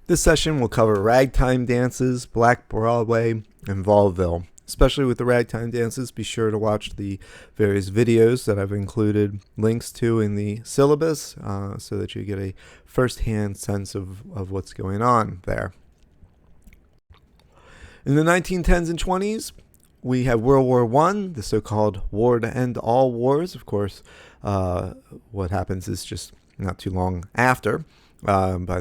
This session will cover ragtime dances, Black Broadway, and Vaudeville. Especially with the ragtime dances, be sure to watch the various videos that I've included links to in the syllabus so that you get a first-hand sense of what's going on there. In the 1910s and 20s, we have World War I, the so-called war to end all wars. Of course, what happens is just not too long after, by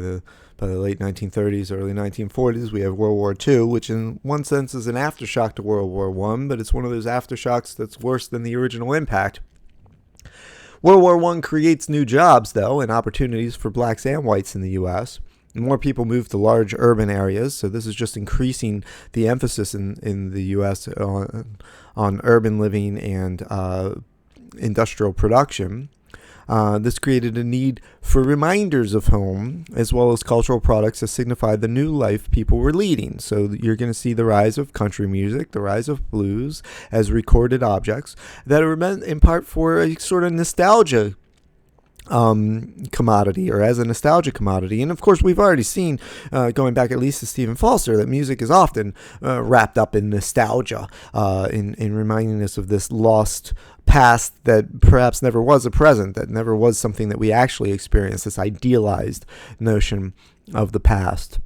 the late 1930s, early 1940s, we have World War II, which in one sense is an aftershock to World War I, but it's one of those aftershocks that's worse than the original impact. World War I creates new jobs, though, and opportunities for blacks and whites in the U.S. More people move to large urban areas, so this is just increasing the emphasis in the U.S. on urban living and industrial production. This created a need for reminders of home, as well as cultural products that signify the new life people were leading. So you're going to see the rise of country music, the rise of blues as recorded objects that are meant in part for a sort of nostalgia commodity, or as a nostalgia commodity. And of course, we've already seen, going back at least to Stephen Foster, that music is often wrapped up in nostalgia, in reminding us of this lost past that perhaps never was a present, that never was something that we actually experienced, this idealized notion of the past.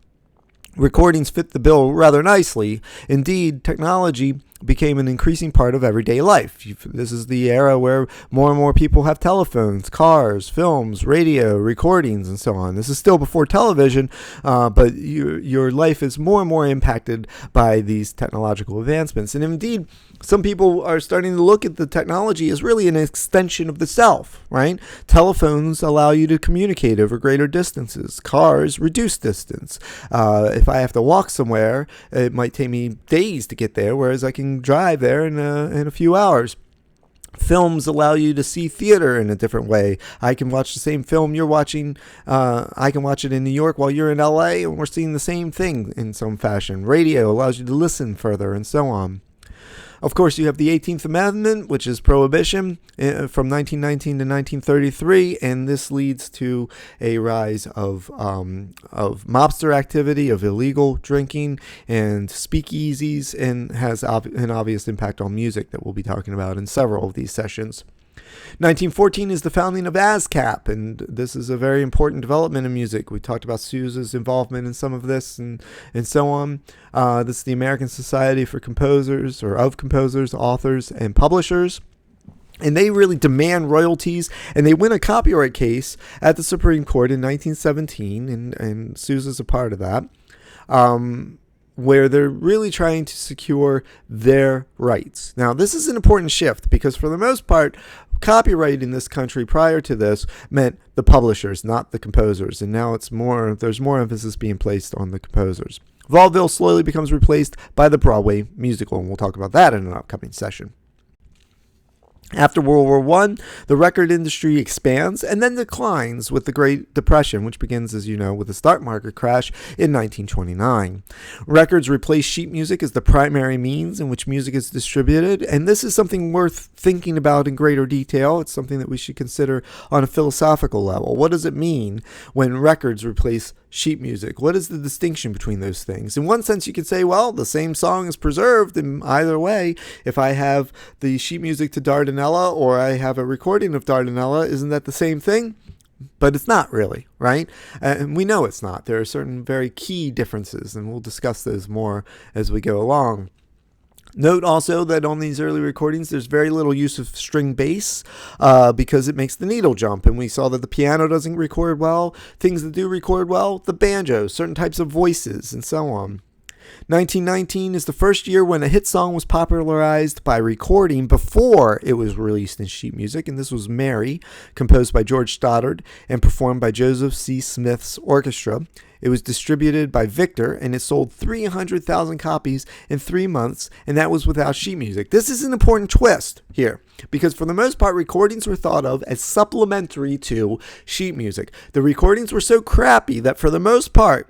Recordings fit the bill rather nicely. Indeed, technology became an increasing part of everyday life. This is the era where more and more people have telephones, cars, films, radio, recordings, and so on. This is still before television, but your life is more and more impacted by these technological advancements. And indeed, some people are starting to look at the technology as really an extension of the self, right? Telephones allow you to communicate over greater distances. Cars reduce distance. If I have to walk somewhere, it might take me days to get there, whereas I can drive there in a few hours. Films allow you to see theater in a different way. I can watch the same film you're watching. I can watch it in New York while you're in LA, and we're seeing the same thing in some fashion. Radio allows you to listen further, and so on. Of course, you have the 18th Amendment, which is prohibition from 1919 to 1933, and this leads to a rise of mobster activity, of illegal drinking, and speakeasies, and has an obvious impact on music that we'll be talking about in several of these sessions. 1914 is the founding of ASCAP, and this is a very important development in music. We talked about Sousa's involvement in some of this and so on. This is the American Society for Composers, or of Composers, Authors, and Publishers. And they really demand royalties, and they win a copyright case at the Supreme Court in 1917, and Sousa's a part of that. Where they're really trying to secure their rights. Now, this is an important shift because for the most part, copyright in this country prior to this meant the publishers, not the composers. And now there's more emphasis being placed on the composers. Vaudeville slowly becomes replaced by the Broadway musical, and we'll talk about that in an upcoming session. After World War I, the record industry expands and then declines with the Great Depression, which begins, as you know, with the stock market crash in 1929. Records replace sheet music as the primary means in which music is distributed, and this is something worth thinking about in greater detail. It's something that we should consider on a philosophical level. What does it mean when records replace sheet music? What is the distinction between those things? In one sense, you could say, well, the same song is preserved in either way. If I have the sheet music to Dardanella or I have a recording of Dardanella, isn't that the same thing? But it's not really, right? And we know it's not. There are certain very key differences, and we'll discuss those more as we go along. Note also that on these early recordings, there's very little use of string bass because it makes the needle jump. And we saw that the piano doesn't record well. Things that do record well, the banjo, certain types of voices, and so on. 1919 is the first year when a hit song was popularized by recording before it was released in sheet music, and this was Mary, composed by George Stoddard and performed by Joseph C. Smith's orchestra. It was distributed by Victor, and it sold 300,000 copies in 3 months, and that was without sheet music. This is an important twist here, because for the most part, recordings were thought of as supplementary to sheet music. The recordings were so crappy that for the most part,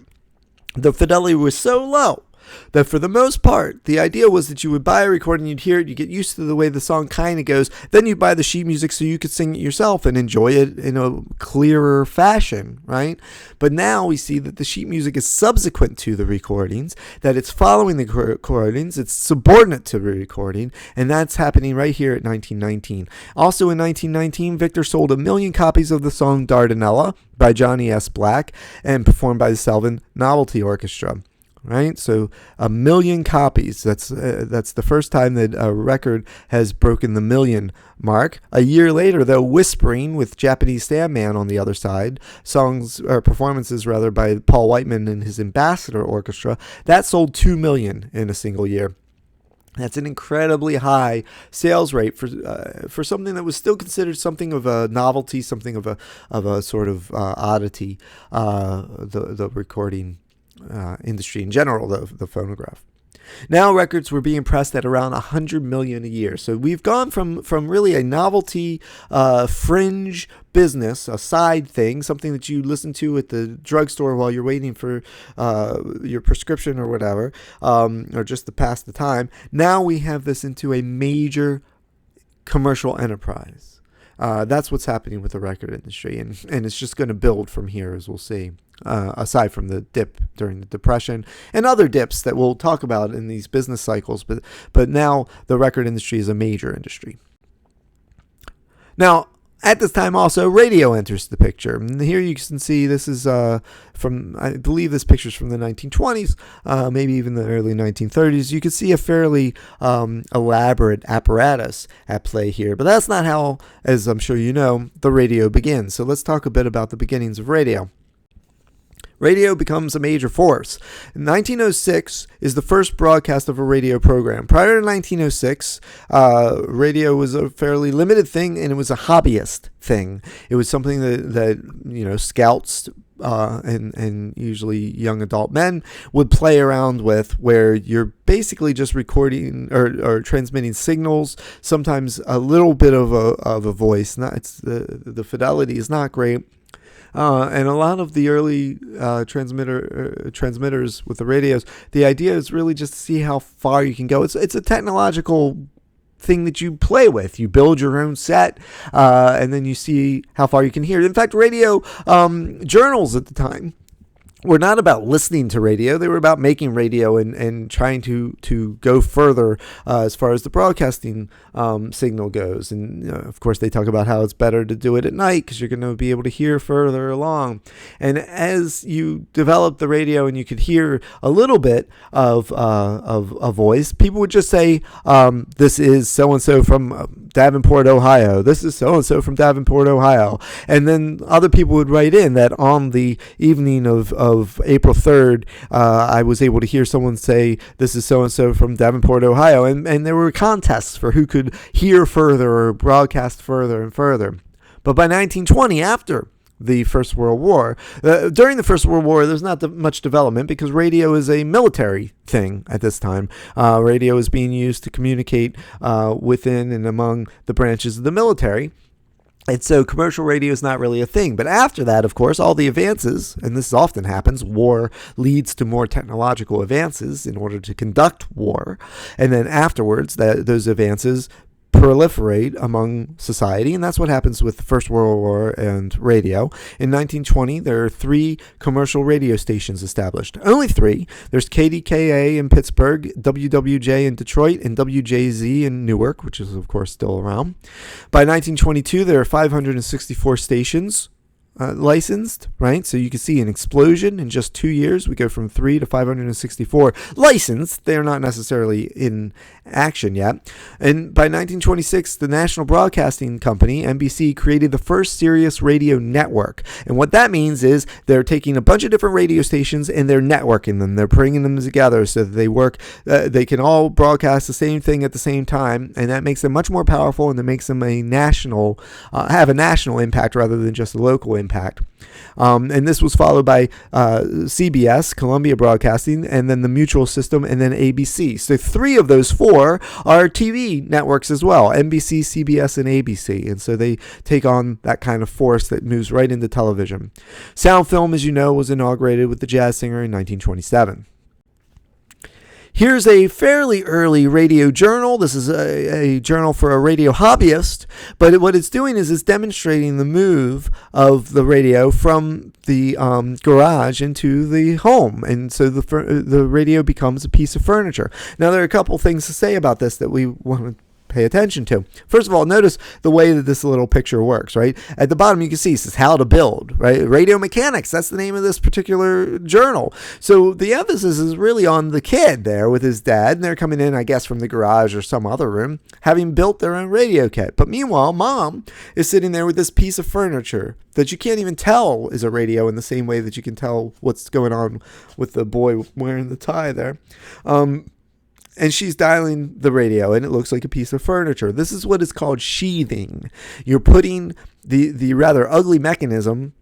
the fidelity was so low that for the most part, the idea was that you would buy a recording, you'd hear it, you get used to the way the song kind of goes, then you buy the sheet music so you could sing it yourself and enjoy it in a clearer fashion, right? But now we see that the sheet music is subsequent to the recordings, that it's following the recordings, it's subordinate to the recording, and that's happening right here at 1919. Also in 1919, Victor sold 1 million copies of the song Dardanella by Johnny S. Black and performed by the Selvin Novelty Orchestra. Right, so 1 million copies. That's the first time that a record has broken the 1 million mark. A year later, though, Whispering with Japanese Sandman on the other side, performances by Paul Whiteman and his Ambassador Orchestra, that sold 2 million in a single year. That's an incredibly high sales rate for something that was still considered something of a novelty, something of a sort of oddity. The recording industry in general, the phonograph. Now records were being pressed at around 100 million a year. So we've gone from really a novelty, fringe business, a side thing, something that you listen to at the drugstore while you're waiting for your prescription or whatever, or just to pass the time. Now we have this into a major commercial enterprise. That's what's happening with the record industry, and it's just going to build from here, as we'll see, aside from the dip during the Depression and other dips that we'll talk about in these business cycles. But now the record industry is a major industry. Now, at this time also, radio enters the picture. And here you can see this is from, I believe this picture's from the 1920s, maybe even the early 1930s. You can see a fairly elaborate apparatus at play here. But that's not how, as I'm sure you know, the radio begins. So let's talk a bit about the beginnings of radio. Radio becomes a major force. 1906 is the first broadcast of a radio program. Prior to 1906, radio was a fairly limited thing, and it was a hobbyist thing. It was something that scouts and usually young adult men would play around with, where you're basically just recording or transmitting signals, sometimes a little bit of a voice. The fidelity is not great. And a lot of the early transmitters with the radios, the idea is really just to see how far you can go. It's a technological thing that you play with. You build your own set, and then you see how far you can hear. In fact, radio journals at the time were not about listening to radio. They were about making radio and trying to go further as far as the broadcasting signal goes. And of course, they talk about how it's better to do it at night because you're going to be able to hear further along. And as you develop the radio and you could hear a little bit of a voice, people would just say, this is so-and-so from Davenport, Ohio. This is so-and-so from Davenport, Ohio. And then other people would write in that on the evening of April 3rd, I was able to hear someone say, this is so-and-so from Davenport, Ohio. And there were contests for who could hear further or broadcast further and further. But by 1920, after the First World War, during the First World War, there's not much development because radio is a military thing at this time. Radio is being used to communicate within and among the branches of the military. And so commercial radio is not really a thing. But after that, of course, all the advances, and this often happens, war leads to more technological advances in order to conduct war. And then afterwards, those advances proliferate among society, and that's what happens with the First World War and radio. In 1920, there are 3 commercial radio stations established. Only 3. There's KDKA in Pittsburgh, WWJ in Detroit, and WJZ in Newark, which is, of course, still around. By 1922, there are 564 stations licensed, right? So you can see an explosion in just 2 years. We go from 3 to 564 licensed. They're not necessarily in action yet. And by 1926, the National Broadcasting Company, NBC, created the first Sirius radio network. And what that means is they're taking a bunch of different radio stations and they're networking them. They're bringing them together so that they work. They can all broadcast the same thing at the same time, and that makes them much more powerful, and that makes them a national, have a national impact rather than just a local impact. And this was followed by CBS, Columbia Broadcasting, and then the Mutual System, and then ABC. So 3 of those 4 are TV networks as well, NBC, CBS, and ABC. And so they take on that kind of force that moves right into television. Sound film, as you know, was inaugurated with The Jazz Singer in 1927. Here's a fairly early radio journal. This is a journal for a radio hobbyist, but what it's doing is it's demonstrating the move of the radio from the garage into the home, and so the radio becomes a piece of furniture. Now, there are a couple things to say about this that we want to pay attention to. First of all, notice the way that this little picture works, right? At the bottom, you can see it says how to build, right? Radio mechanics, that's the name of this particular journal. So the emphasis is really on the kid there with his dad, and they're coming in, I guess, from the garage or some other room, having built their own radio kit. But meanwhile, mom is sitting there with this piece of furniture that you can't even tell is a radio in the same way that you can tell what's going on with the boy wearing the tie there. And she's dialing the radio, and it looks like a piece of furniture. This is what is called sheathing. You're putting the rather ugly mechanism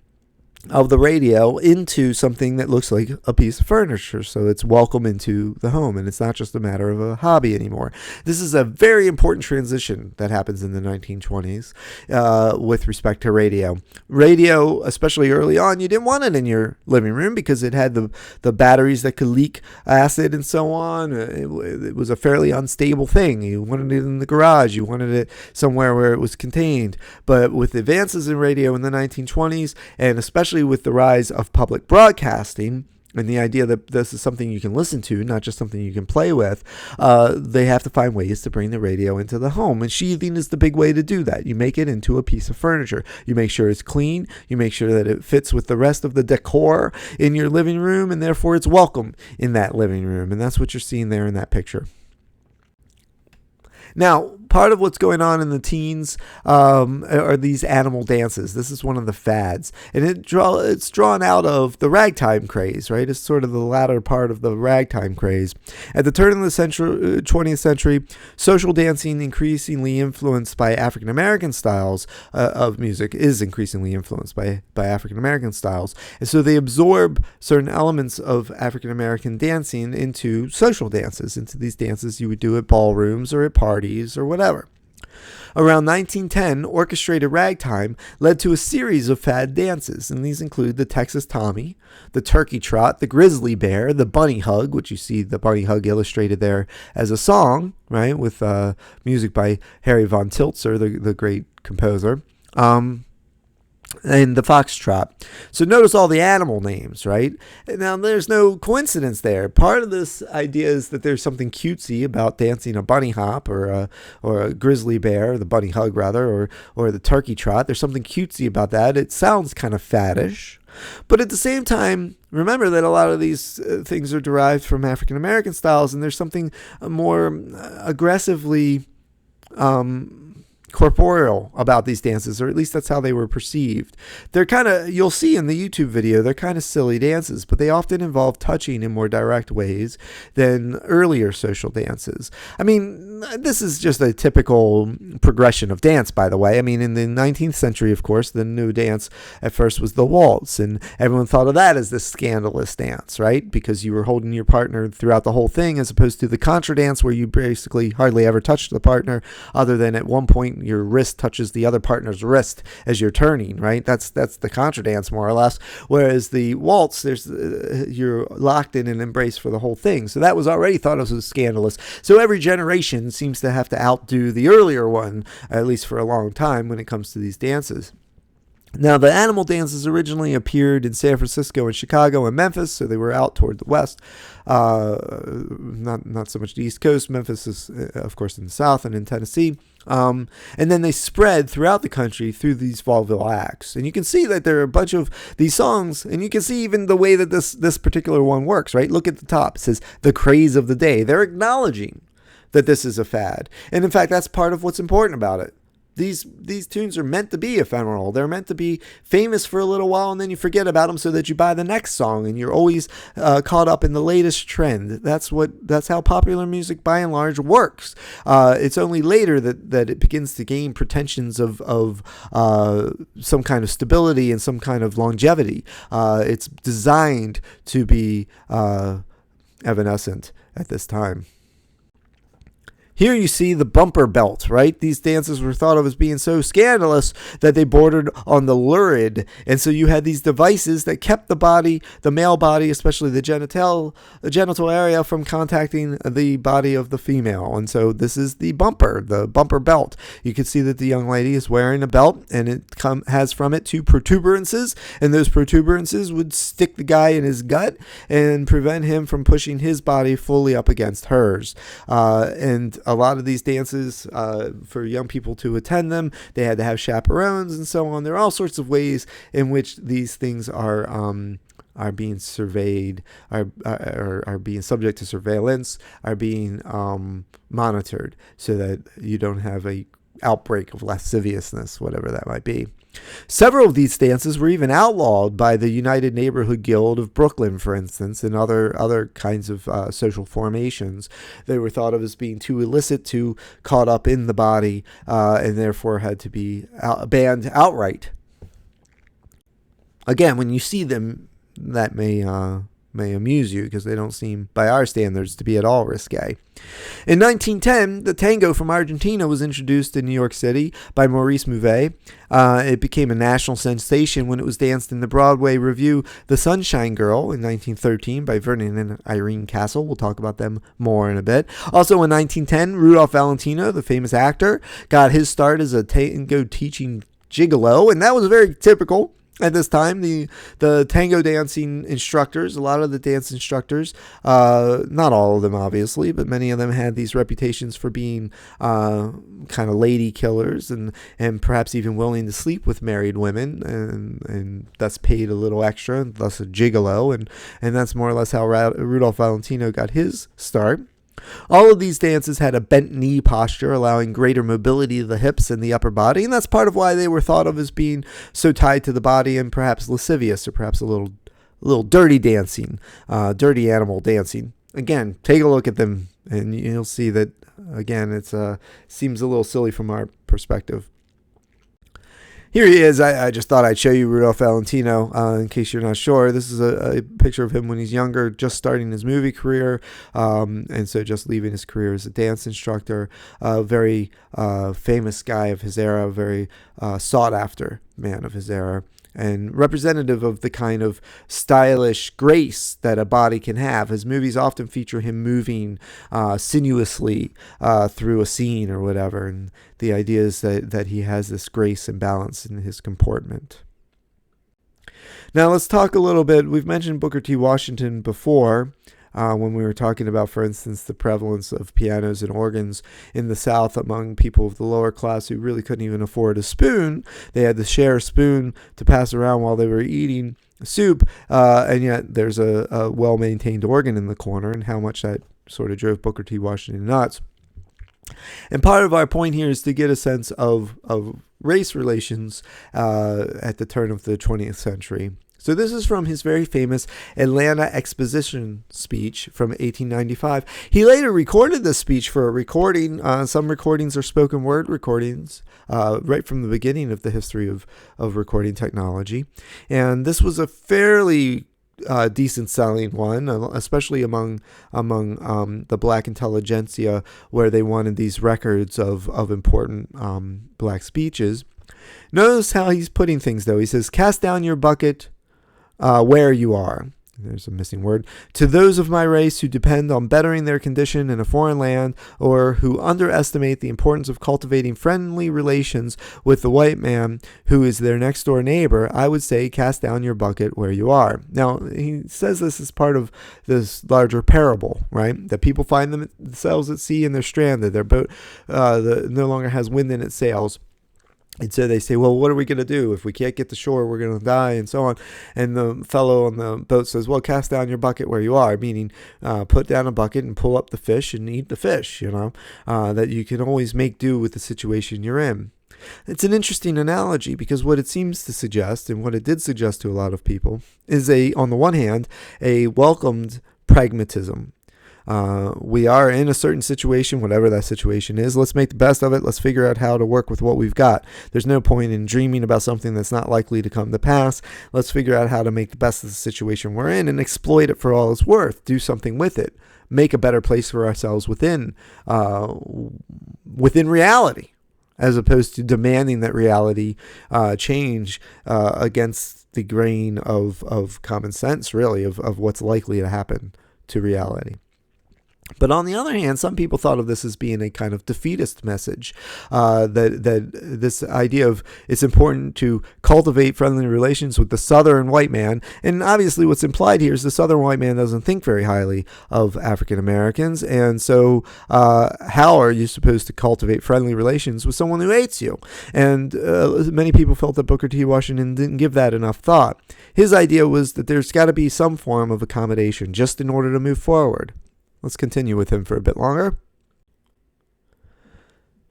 of the radio into something that looks like a piece of furniture, so it's welcome into the home, and it's not just a matter of a hobby anymore. This is a very important transition that happens in the 1920s with respect to radio. Radio, especially early on, you didn't want it in your living room because it had the batteries that could leak acid and so on. It was a fairly unstable thing. You wanted it in the garage. You wanted it somewhere where it was contained. But with advances in radio in the 1920s, and especially with the rise of public broadcasting and the idea that this is something you can listen to, not just something you can play with, they have to find ways to bring the radio into the home. And sheathing is the big way to do that. You make it into a piece of furniture. You make sure it's clean. You make sure that it fits with the rest of the decor in your living room, and therefore it's welcome in that living room. And that's what you're seeing there in that picture. Now, part of what's going on in the teens are these animal dances. This is one of the fads, and it's drawn out of the ragtime craze, right? It's sort of the latter part of the ragtime craze. At the turn of the 20th century, social dancing, increasingly influenced by African American styles of music, is increasingly influenced by African American styles, and so they absorb certain elements of African American dancing into social dances, into these dances you would do at ballrooms or at parties or whatever. Around 1910, orchestrated ragtime led to a series of fad dances, and these include the Texas Tommy, the Turkey Trot, the Grizzly Bear, the Bunny Hug, which you see the Bunny Hug illustrated there as a song, right, with music by Harry von Tiltzer, the great composer, and the Foxtrot. So notice all the animal names, right? Now, there's no coincidence there. Part of this idea is that there's something cutesy about dancing a bunny hop or a grizzly bear, the bunny hug rather, or the turkey trot. There's something cutesy about that. It sounds kind of faddish. But at the same time, remember that a lot of these things are derived from African American styles, and there's something more aggressively corporeal about these dances, or at least that's how they were perceived. They're kind of, you'll see in the YouTube video, they're kind of silly dances, but they often involve touching in more direct ways than earlier social dances. I mean, this is just a typical progression of dance, by the way. I mean, in the 19th century, of course, the new dance at first was the waltz, and everyone thought of that as this scandalous dance, right? Because you were holding your partner throughout the whole thing, as opposed to the contra dance, where you basically hardly ever touched the partner, other than at one point your wrist touches the other partner's wrist as you're turning, right? That's the contra dance, more or less. Whereas the waltz, there's you're locked in an embrace for the whole thing. So that was already thought of as scandalous. So every generation seems to have to outdo the earlier one, at least for a long time, when it comes to these dances. Now, the animal dances originally appeared in San Francisco and Chicago and Memphis, so they were out toward the west, not so much the East Coast. Memphis is, of course, in the South and in Tennessee. And then they spread throughout the country through these vaudeville acts. And you can see that there are a bunch of these songs, and you can see even the way that this particular one works, right? Look at the top. It says, "The Craze of the Day." They're acknowledging that this is a fad. And in fact, that's part of what's important about it. These tunes are meant to be ephemeral. They're meant to be famous for a little while, and then you forget about them so that you buy the next song, and you're always caught up in the latest trend. That's how popular music by and large works. It's only later that it begins to gain pretensions of some kind of stability and some kind of longevity. It's designed to be evanescent at this time. Here you see the bumper belt, right? These dances were thought of as being so scandalous that they bordered on the lurid. And so you had these devices that kept the body, the male body, especially the genital area, from contacting the body of the female. And so this is the bumper belt. You can see that the young lady is wearing a belt, and it has from it 2 protuberances. And those protuberances would stick the guy in his gut and prevent him from pushing his body fully up against hers. And a lot of these dances, for young people to attend them, they had to have chaperones and so on. There are all sorts of ways in which these things are being surveyed, are being subject to surveillance, are being monitored, so that you don't have a outbreak of lasciviousness, whatever that might be. Several of these dances were even outlawed by the United Neighborhood Guild of Brooklyn, for instance, and other kinds of social formations. They were thought of as being too illicit, too caught up in the body, and therefore had to be banned outright. Again, when you see them, that may amuse you, because they don't seem, by our standards, to be at all risque. In 1910, the tango from Argentina was introduced in New York City by Maurice Mouvet. It became a national sensation when it was danced in the Broadway revue The Sunshine Girl in 1913 by Vernon and Irene Castle. We'll talk about them more in a bit. Also in 1910, Rudolph Valentino, the famous actor, got his start as a tango teaching gigolo, and that was very typical. At this time, the tango dancing instructors, a lot of the dance instructors, not all of them obviously, but many of them had these reputations for being kind of lady killers and perhaps even willing to sleep with married women and thus paid a little extra, and thus a gigolo, and that's more or less how Rudolph Valentino got his start. All of these dances had a bent knee posture, allowing greater mobility of the hips and the upper body, and that's part of why they were thought of as being so tied to the body and perhaps lascivious, or perhaps a little dirty dancing, dirty animal dancing. Again, take a look at them, and you'll see that, again, it seems a little silly from our perspective. Here he is. I just thought I'd show you Rudolph Valentino in case you're not sure. This is a picture of him when he's younger, just starting his movie career, and so just leaving his career as a dance instructor. A very famous guy of his era, very sought-after man of his era, and representative of the kind of stylish grace that a body can have. His movies often feature him moving sinuously through a scene or whatever, and the idea is that he has this grace and balance in his comportment. Now let's talk a little bit. We've mentioned Booker T. Washington before, when we were talking about, for instance, the prevalence of pianos and organs in the South among people of the lower class who really couldn't even afford a spoon. They had to share a spoon to pass around while they were eating soup, and yet there's a well-maintained organ in the corner, and how much that sort of drove Booker T. Washington nuts. And part of our point here is to get a sense of race relations at the turn of the 20th century. So this is from his very famous Atlanta Exposition speech from 1895. He later recorded this speech for a recording. Some recordings are spoken word recordings, right from the beginning of the history of recording technology. And this was a fairly decent selling one, especially among the black intelligentsia, where they wanted these records of important black speeches. Notice how he's putting things, though. He says, "Cast down your bucket where you are." There's a missing word. "To those of my race who depend on bettering their condition in a foreign land, or who underestimate the importance of cultivating friendly relations with the white man who is their next door neighbor, I would say, cast down your bucket where you are." Now, he says this as part of this larger parable, right? That people find themselves at sea and they're stranded. Their boat no longer has wind in its sails. And so they say, well, what are we going to do? If we can't get to shore, we're going to die, and so on. And the fellow on the boat says, well, cast down your bucket where you are, meaning put down a bucket and pull up the fish and eat the fish, that you can always make do with the situation you're in. It's an interesting analogy, because what it seems to suggest, and what it did suggest to a lot of people, is on the one hand, a welcomed pragmatism. We are in a certain situation, whatever that situation is. Let's make the best of it. Let's figure out how to work with what we've got. There's no point in dreaming about something that's not likely to come to pass. Let's figure out how to make the best of the situation we're in and exploit it for all it's worth. Do something with it. Make a better place for ourselves within reality, as opposed to demanding that reality change against the grain of common sense, really, of what's likely to happen to reality. But on the other hand, some people thought of this as being a kind of defeatist message, that this idea of it's important to cultivate friendly relations with the Southern white man. And obviously what's implied here is the Southern white man doesn't think very highly of African Americans. And so how are you supposed to cultivate friendly relations with someone who hates you? And many people felt that Booker T. Washington didn't give that enough thought. His idea was that there's got to be some form of accommodation just in order to move forward. Let's continue with him for a bit longer.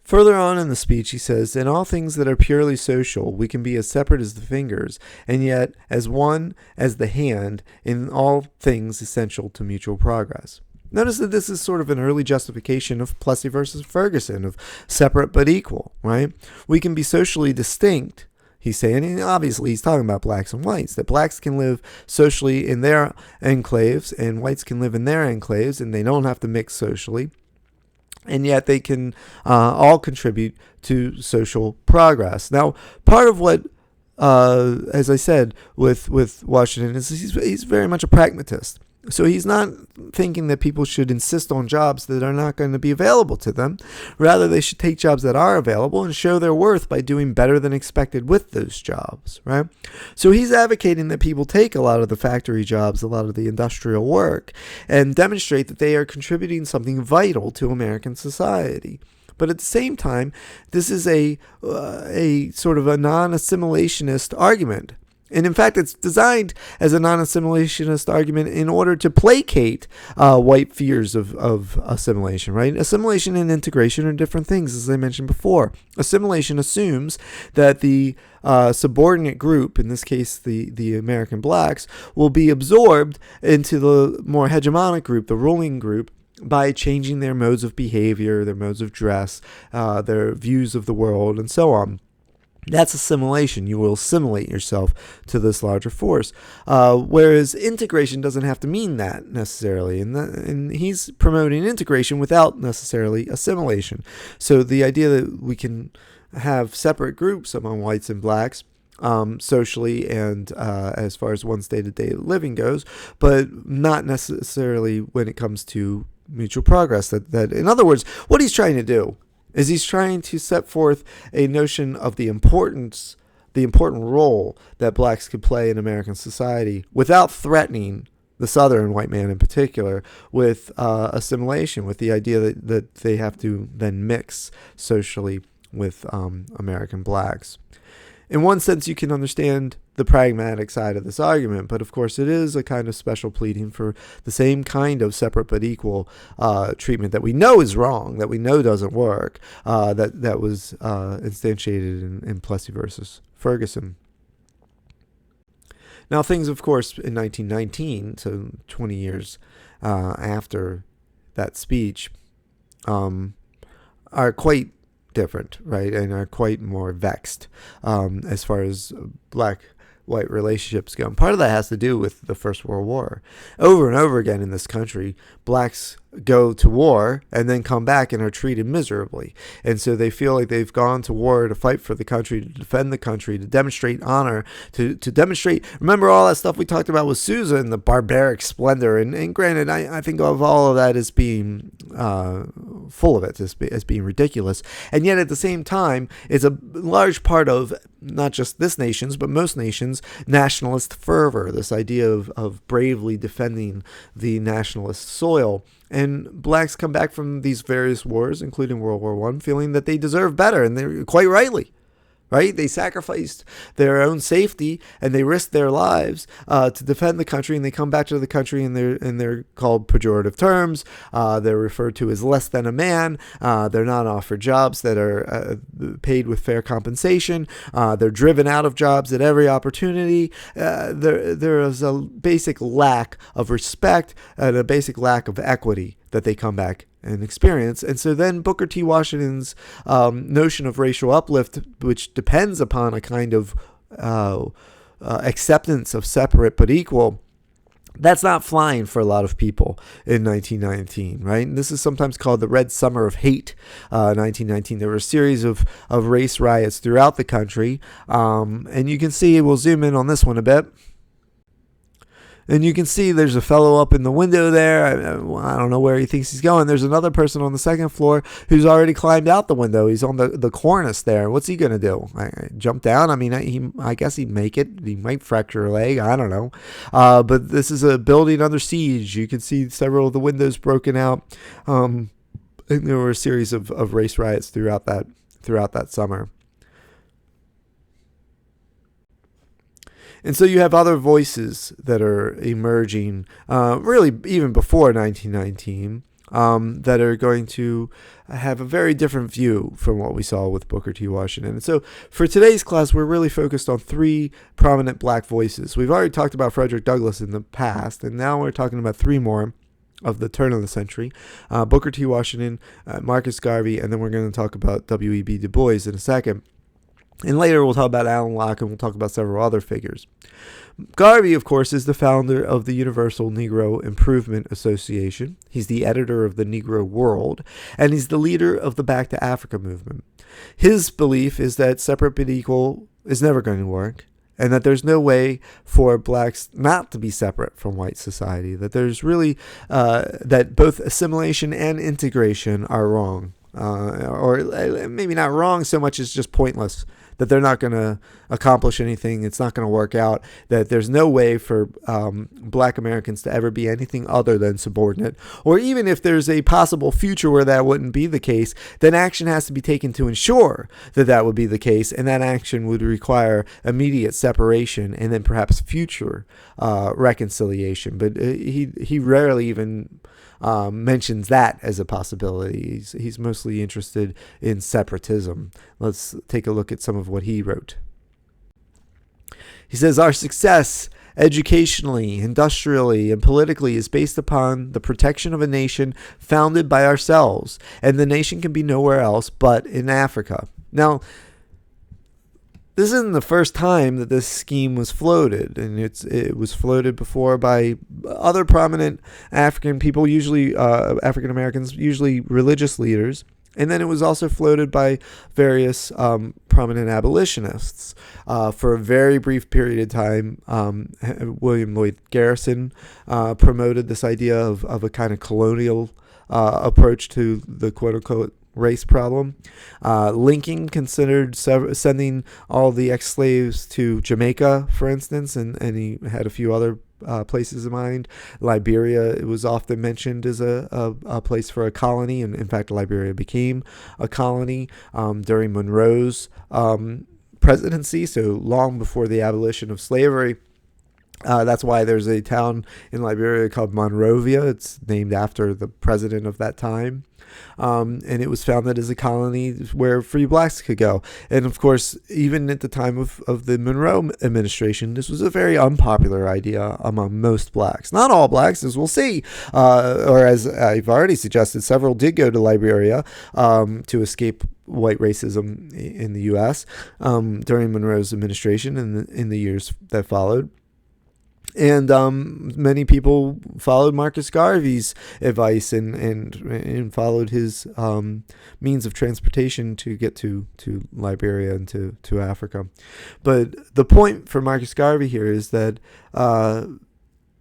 Further on in the speech, he says, in all things that are purely social, we can be as separate as the fingers, and yet as one as the hand in all things essential to mutual progress. Notice that this is sort of an early justification of Plessy versus Ferguson, of separate but equal, right? We can be socially distinct, he's saying, and obviously he's talking about blacks and whites, that blacks can live socially in their enclaves and whites can live in their enclaves, and they don't have to mix socially. And yet they can all contribute to social progress. Now, part of what, as I said, with Washington is he's very much a pragmatist. So he's not thinking that people should insist on jobs that are not going to be available to them. Rather, they should take jobs that are available and show their worth by doing better than expected with those jobs, right? So he's advocating that people take a lot of the factory jobs, a lot of the industrial work, and demonstrate that they are contributing something vital to American society. But at the same time, this is a sort of a non-assimilationist argument. And in fact, it's designed as a non-assimilationist argument in order to placate white fears of assimilation, right? Assimilation and integration are different things, as I mentioned before. Assimilation assumes that the subordinate group, in this case the American blacks, will be absorbed into the more hegemonic group, the ruling group, by changing their modes of behavior, their modes of dress, their views of the world, and so on. That's assimilation. You will assimilate yourself to this larger force. Whereas integration doesn't have to mean that necessarily. And he's promoting integration without necessarily assimilation. So the idea that we can have separate groups among whites and blacks, socially and as far as one's day-to-day living goes, but not necessarily when it comes to mutual progress. That in other words, what he's trying to do is he's trying to set forth a notion of the important role that blacks could play in American society without threatening the Southern white man in particular with assimilation, with the idea that they have to then mix socially with American blacks. In one sense, you can understand the pragmatic side of this argument, but of course it is a kind of special pleading for the same kind of separate but equal treatment that we know is wrong, that we know doesn't work, that was instantiated in Plessy versus Ferguson. Now things, of course, in 1919, so 20 years after that speech, are quite different, right, and are quite more vexed as far as black-white relationships go. And part of that has to do with the First World War. Over and over again in this country, blacks go to war and then come back and are treated miserably. And so they feel like they've gone to war to fight for the country, to defend the country, to demonstrate honor, to demonstrate. Remember all that stuff we talked about with Sousa and the barbaric splendor. And granted, I think of all of that as being full of it, as being ridiculous. And yet at the same time, it's a large part of not just this nation's, but most nations' nationalist fervor, this idea of bravely defending the nationalist soil. And blacks come back from these various wars, including World War I, feeling that they deserve better, and they're quite rightly. Right? They sacrificed their own safety and they risked their lives to defend the country, and they come back to the country and they're called pejorative terms. They're referred to as less than a man. They're not offered jobs that are paid with fair compensation. They're driven out of jobs at every opportunity. There is a basic lack of respect and a basic lack of equity that they come back and experience. And so then Booker T. Washington's notion of racial uplift, which depends upon a kind of acceptance of separate but equal, that's not flying for a lot of people in 1919, right? And this is sometimes called the Red Summer of Hate. 1919, there were a series of race riots throughout the country. And you can see, we'll zoom in on this one a bit. And you can see there's a fellow up in the window there. I don't know where he thinks he's going. There's another person on the second floor who's already climbed out the window. He's on the cornice there. What's he going to do? Jump down? I mean, I guess he'd make it. He might fracture a leg. I don't know. But this is a building under siege. You can see several of the windows broken out. And there were a series of race riots throughout that summer. And so you have other voices that are emerging, really even before 1919, that are going to have a very different view from what we saw with Booker T. Washington. And so for today's class, we're really focused on three prominent black voices. We've already talked about Frederick Douglass in the past, and now we're talking about three more of the turn of the century: Booker T. Washington, Marcus Garvey, and then we're going to talk about W.E.B. Du Bois in a second. And later we'll talk about Alan Locke, and we'll talk about several other figures. Garvey, of course, is the founder of the Universal Negro Improvement Association. He's the editor of the Negro World, and he's the leader of the Back to Africa movement. His belief is that separate but equal is never going to work, and that there's no way for blacks not to be separate from white society, that there's really, that both assimilation and integration are wrong. Or maybe not wrong so much as just pointless, that they're not going to accomplish anything. It's not going to work out, that there's no way for black Americans to ever be anything other than subordinate. Or even if there's a possible future where that wouldn't be the case, then action has to be taken to ensure that that would be the case. And that action would require immediate separation and then perhaps future reconciliation. But he rarely even mentions that as a possibility. He's mostly interested in separatism. Let's take a look at some of what he wrote. He says, "Our success educationally, industrially, and politically is based upon the protection of a nation founded by ourselves, and the nation can be nowhere else but in Africa." Now, this isn't the first time that this scheme was floated, and it was floated before by other prominent African people, usually African Americans, usually religious leaders. And then it was also floated by various prominent abolitionists. For a very brief period of time, William Lloyd Garrison promoted this idea of a kind of colonial approach to the quote-unquote race problem. Lincoln considered sending all the ex-slaves to Jamaica, for instance, and he had a few other places in mind. Liberia, it was often mentioned as a place for a colony, and in fact Liberia became a colony during Monroe's presidency, so long before the abolition of slavery. That's why there's a town in Liberia called Monrovia. It's named after the president of that time. And it was founded as a colony where free blacks could go. And of course, even at the time of the Monroe administration, this was a very unpopular idea among most blacks. Not all blacks, as we'll see. Or as I've already suggested, several did go to Liberia to escape white racism in the U.S. During Monroe's administration and in the years that followed. And many people followed Marcus Garvey's advice and followed his means of transportation to get to Liberia and to Africa. But the point for Marcus Garvey here is that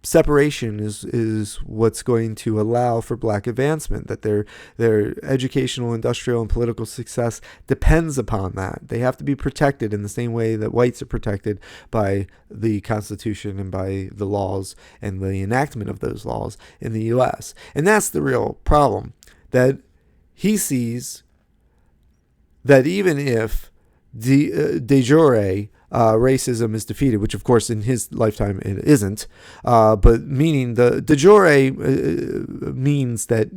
separation is what's going to allow for black advancement, that their educational, industrial, and political success depends upon that. They have to be protected in the same way that whites are protected by the Constitution and by the laws and the enactment of those laws in the U.S. And that's the real problem, that he sees that even if de jure racism is defeated, which of course in his lifetime it isn't, but meaning the de jure means that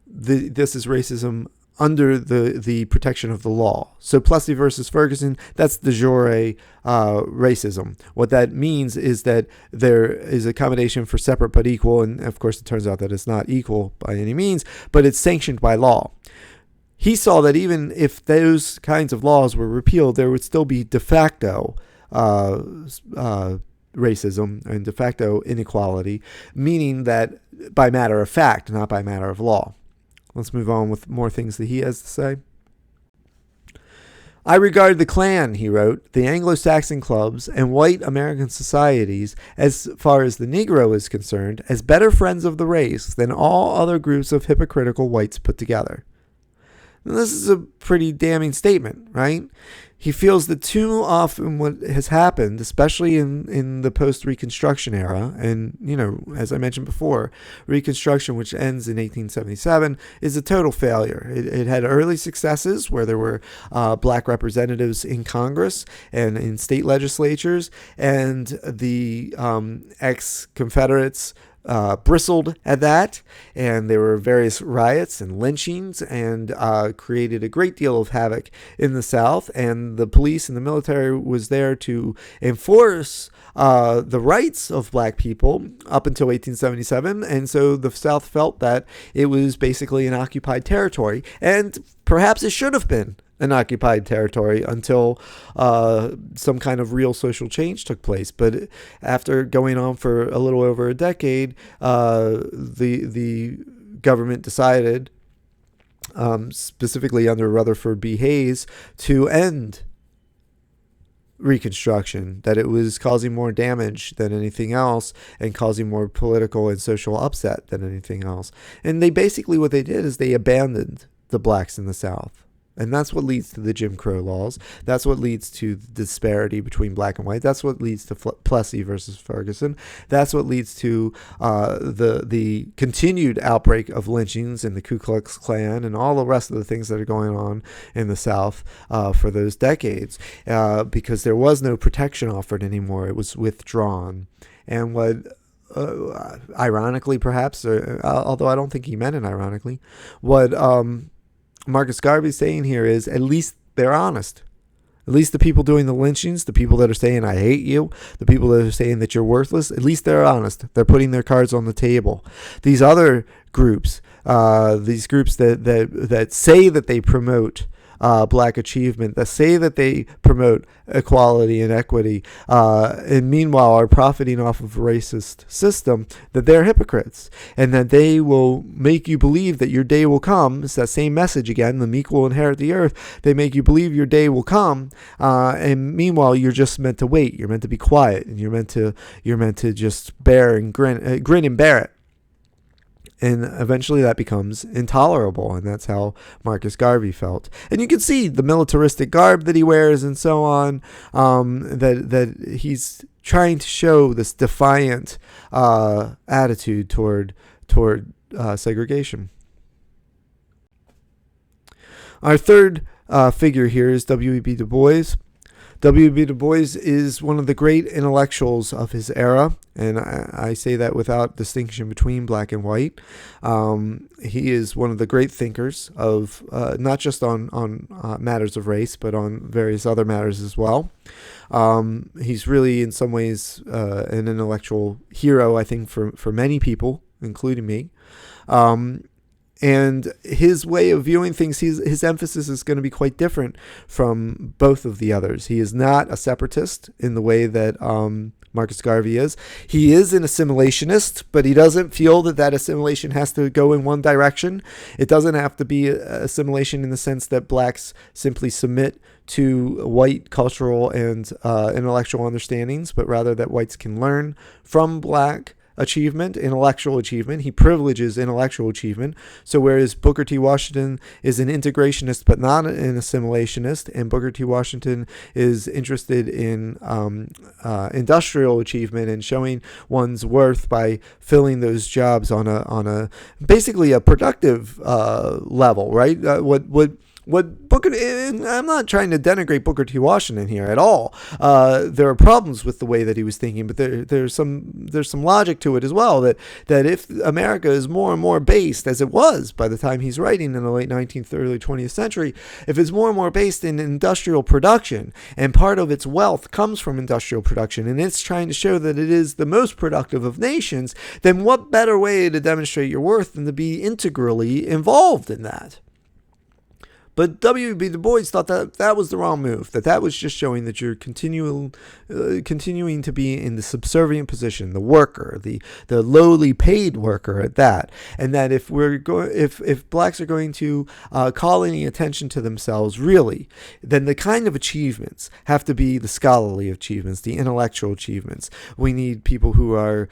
this is racism under the protection of the law. So Plessy versus Ferguson, that's de jure racism. What that means is that there is accommodation for separate but equal, and of course it turns out that it's not equal by any means, but it's sanctioned by law. He saw that even if those kinds of laws were repealed, there would still be de facto racism and de facto inequality, meaning that by matter of fact, not by matter of law. Let's move on with more things that he has to say. I regard the Klan, he wrote, the Anglo-Saxon clubs and white American societies, as far as the Negro is concerned, as better friends of the race than all other groups of hypocritical whites put together. Now, this is a pretty damning statement, right? He feels that too often what has happened, especially in the post-Reconstruction era, and, as I mentioned before, Reconstruction, which ends in 1877, is a total failure. It had early successes where there were black representatives in Congress and in state legislatures, and the ex-Confederates bristled at that, and there were various riots and lynchings, and created a great deal of havoc in the South, and the police and the military was there to enforce the rights of black people up until 1877, and so the South felt that it was basically an occupied territory, and perhaps it should have been an occupied territory until some kind of real social change took place. But after going on for a little over a decade, the government decided, specifically under Rutherford B. Hayes, to end Reconstruction, that it was causing more damage than anything else and causing more political and social upset than anything else. And what they did is they abandoned the blacks in the South. And that's what leads to the Jim Crow laws. That's what leads to the disparity between black and white. That's what leads to Plessy versus Ferguson. That's what leads to the continued outbreak of lynchings and the Ku Klux Klan and all the rest of the things that are going on in the South for those decades, because there was no protection offered anymore. It was withdrawn. And what ironically, perhaps, although I don't think he meant it ironically, what Marcus Garvey's saying here is, at least they're honest. At least the people doing the lynchings, the people that are saying I hate you, the people that are saying that you're worthless, at least they're honest. They're putting their cards on the table. These other groups, that say that they promote black achievement, that say that they promote equality and equity, and meanwhile are profiting off of a racist system, that they're hypocrites, and that they will make you believe that your day will come. It's that same message again, the meek will inherit the earth. They make you believe your day will come, and meanwhile you're just meant to wait. You're meant to be quiet, and you're meant to just bear and grin and bear it. And eventually that becomes intolerable, and that's how Marcus Garvey felt. And you can see the militaristic garb that he wears and so on, that he's trying to show this defiant attitude toward segregation. Our third figure here is W.E.B. Du Bois. W.E.B. Du Bois is one of the great intellectuals of his era, and I say that without distinction between black and white. He is one of the great thinkers of not just on matters of race, but on various other matters as well. He's really, in some ways, an intellectual hero, I think, for many people, including me. And his way of viewing things, his emphasis is going to be quite different from both of the others. He is not a separatist in the way that Marcus Garvey is. He is an assimilationist, but he doesn't feel that assimilation has to go in one direction. It doesn't have to be assimilation in the sense that blacks simply submit to white cultural and intellectual understandings, but rather that whites can learn from black achievement, intellectual achievement. He privileges intellectual achievement. So whereas Booker T. Washington is an integrationist but not an assimilationist, and Booker T. Washington is interested in industrial achievement and showing one's worth by filling those jobs on a basically a productive level, right? What Booker, and I'm not trying to denigrate Booker T. Washington here at all. There are problems with the way that he was thinking, but there's some logic to it as well. That if America is more and more based, as it was by the time he's writing in the late 19th, early 20th century, if it's more and more based in industrial production, and part of its wealth comes from industrial production, and it's trying to show that it is the most productive of nations, then what better way to demonstrate your worth than to be integrally involved in that? But W.E.B. Du Bois thought that was the wrong move, that was just showing that you're continuing to be in the subservient position, the worker, the lowly paid worker at that, and that if blacks are going to call any attention to themselves, really, then the kind of achievements have to be the scholarly achievements, the intellectual achievements. We need people who are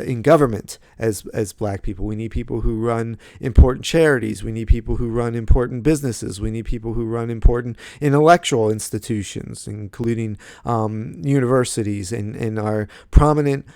in government as black people. We need people who run important charities. We need people who run important businesses. We need people who run important intellectual institutions, including universities and are prominent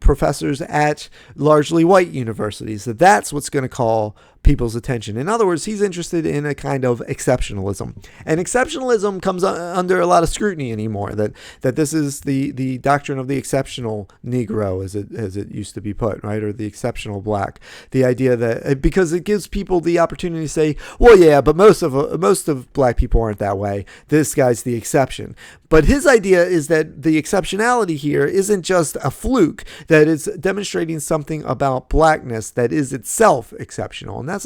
professors at largely white universities. That's what's going to call people's attention. In other words, he's interested in a kind of exceptionalism. And exceptionalism comes under a lot of scrutiny anymore, that this is the doctrine of the exceptional Negro, as it used to be put, right? Or the exceptional black. The idea that, because it gives people the opportunity to say, well, yeah, but most of black people aren't that way. This guy's the exception. But his idea is that the exceptionality here isn't just a fluke, that it's demonstrating something about blackness that is itself exceptional. And that's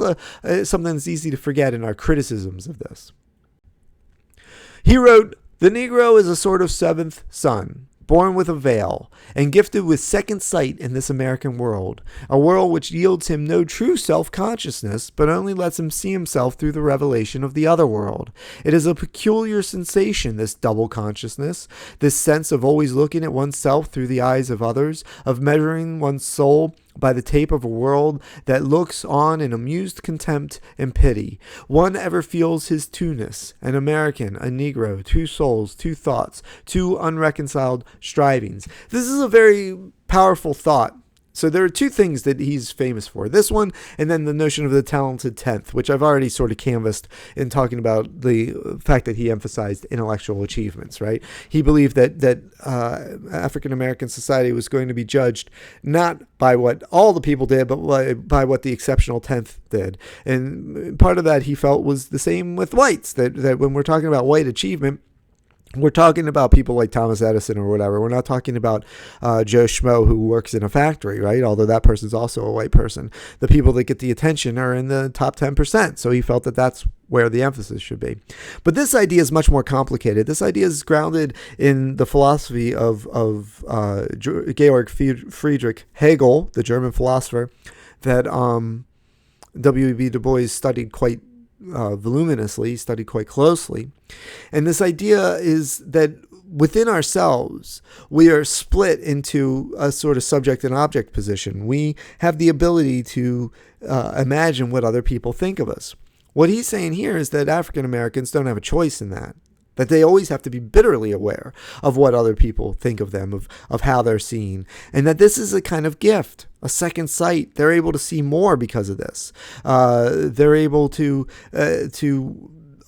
something that's easy to forget in our criticisms of this. He wrote, "The Negro is a sort of seventh son, born with a veil, and gifted with second sight in this American world, a world which yields him no true self-consciousness, but only lets him see himself through the revelation of the other world. It is a peculiar sensation, this double consciousness, this sense of always looking at oneself through the eyes of others, of measuring one's soul by the tape of a world that looks on in amused contempt and pity. One ever feels his two-ness, an American, a Negro, two souls, two thoughts, two unreconciled strivings." This is a very powerful thought. So there are two things that he's famous for. This one, and then the notion of the talented tenth, which I've already sort of canvassed in talking about the fact that he emphasized intellectual achievements, right? He believed that African-American society was going to be judged not by what all the people did, but by what the exceptional tenth did. And part of that he felt was the same with whites, that when we're talking about white achievement, we're talking about people like Thomas Edison or whatever. We're not talking about Joe Schmo who works in a factory, right? Although that person's also a white person. The people that get the attention are in the top 10%. So he felt that that's where the emphasis should be. But this idea is much more complicated. This idea is grounded in the philosophy of Georg Friedrich Hegel, the German philosopher, that W.E.B. Du Bois studied quite voluminously, studied quite closely. And this idea is that within ourselves, we are split into a sort of subject and object position. We have the ability to imagine what other people think of us. What he's saying here is that African Americans don't have a choice in that they always have to be bitterly aware of what other people think of them, of how they're seen, and that this is a kind of gift, a second sight. They're able to see more because of this. They're able to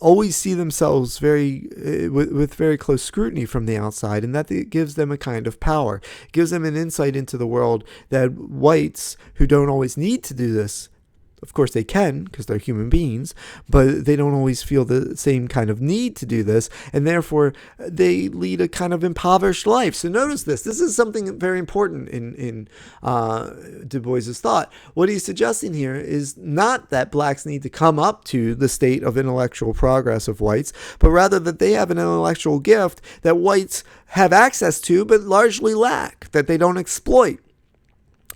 always see themselves with very close scrutiny from the outside, and that it gives them a kind of power. It gives them an insight into the world that whites, who don't always need to do this, of course they can because they're human beings, but they don't always feel the same kind of need to do this, and therefore they lead a kind of impoverished life. So notice this. This is something very important in Du Bois's thought. What he's suggesting here is not that blacks need to come up to the state of intellectual progress of whites, but rather that they have an intellectual gift that whites have access to but largely lack, that they don't exploit.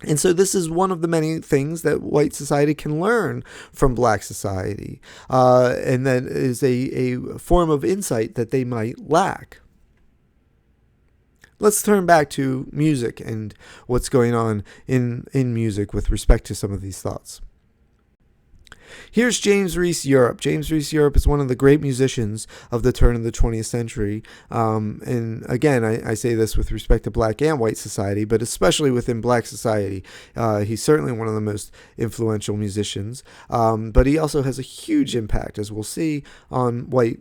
And so this is one of the many things that white society can learn from black society, and that is a form of insight that they might lack. Let's turn back to music and what's going on in music with respect to some of these thoughts. Here's James Reese Europe. James Reese Europe is one of the great musicians of the turn of the 20th century. And again, I say this with respect to black and white society, but especially within black society. He's certainly one of the most influential musicians, but he also has a huge impact, as we'll see, on white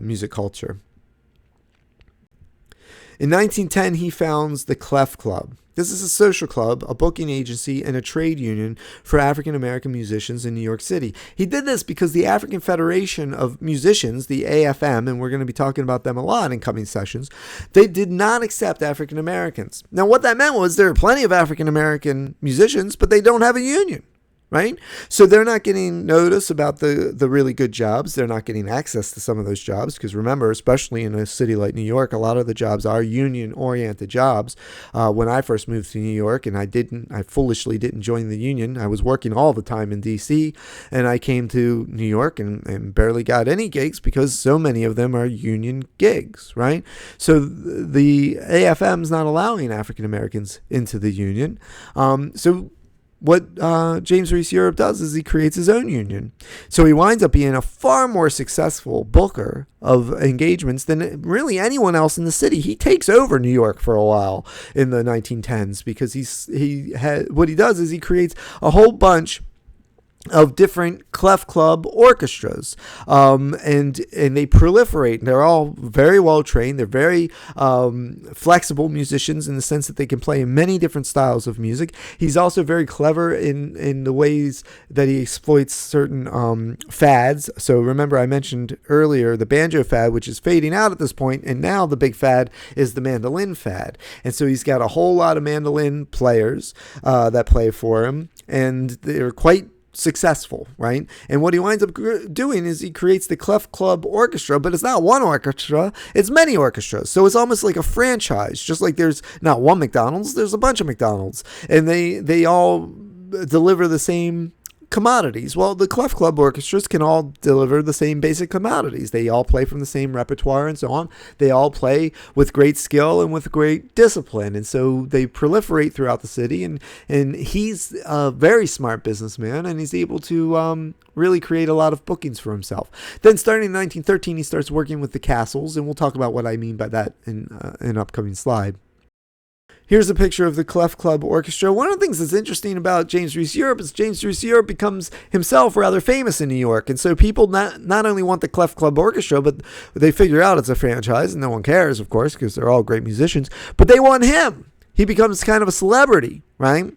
music culture. In 1910, he founds the Clef Club. This is a social club, a booking agency, and a trade union for African American musicians in New York City. He did this because the African Federation of Musicians, the AFM, and we're going to be talking about them a lot in coming sessions, they did not accept African Americans. Now, what that meant was there are plenty of African American musicians, but they don't have a union. Right? So they're not getting notice about the really good jobs. They're not getting access to some of those jobs because remember, especially in a city like New York, a lot of the jobs are union-oriented jobs. When I first moved to New York and I foolishly didn't join the union. I was working all the time in D.C. and I came to New York and barely got any gigs because so many of them are union gigs, right? So the AFM is not allowing African Americans into the union. What James Reese Europe does is he creates his own union. So he winds up being a far more successful booker of engagements than really anyone else in the city. He takes over New York for a while in the 1910s because what he does is he creates a whole bunch of different clef club orchestras, and they proliferate. They're all very well trained. They're very flexible musicians in the sense that they can play in many different styles of music. He's also very clever in the ways that he exploits certain fads. So remember I mentioned earlier the banjo fad, which is fading out at this point, and now the big fad is the mandolin fad. And so he's got a whole lot of mandolin players that play for him, and they're quite successful, right? And what he winds up doing is he creates the Clef Club Orchestra, but it's not one orchestra, it's many orchestras. So it's almost like a franchise, just like there's not one McDonald's, there's a bunch of McDonald's, and they all deliver the same commodities. Well, the Clef Club orchestras can all deliver the same basic commodities. They all play from the same repertoire and so on. They all play with great skill and with great discipline. And so they proliferate throughout the city. And he's a very smart businessman, and he's able to really create a lot of bookings for himself. Then starting in 1913, he starts working with the Castles, and we'll talk about what I mean by that in an upcoming slide. Here's a picture of the Clef Club Orchestra. One of the things that's interesting about James Reese Europe is James Reese Europe becomes himself rather famous in New York. And so people not only want the Clef Club Orchestra, but they figure out it's a franchise, and no one cares, of course, because they're all great musicians, but they want him. He becomes kind of a celebrity, right?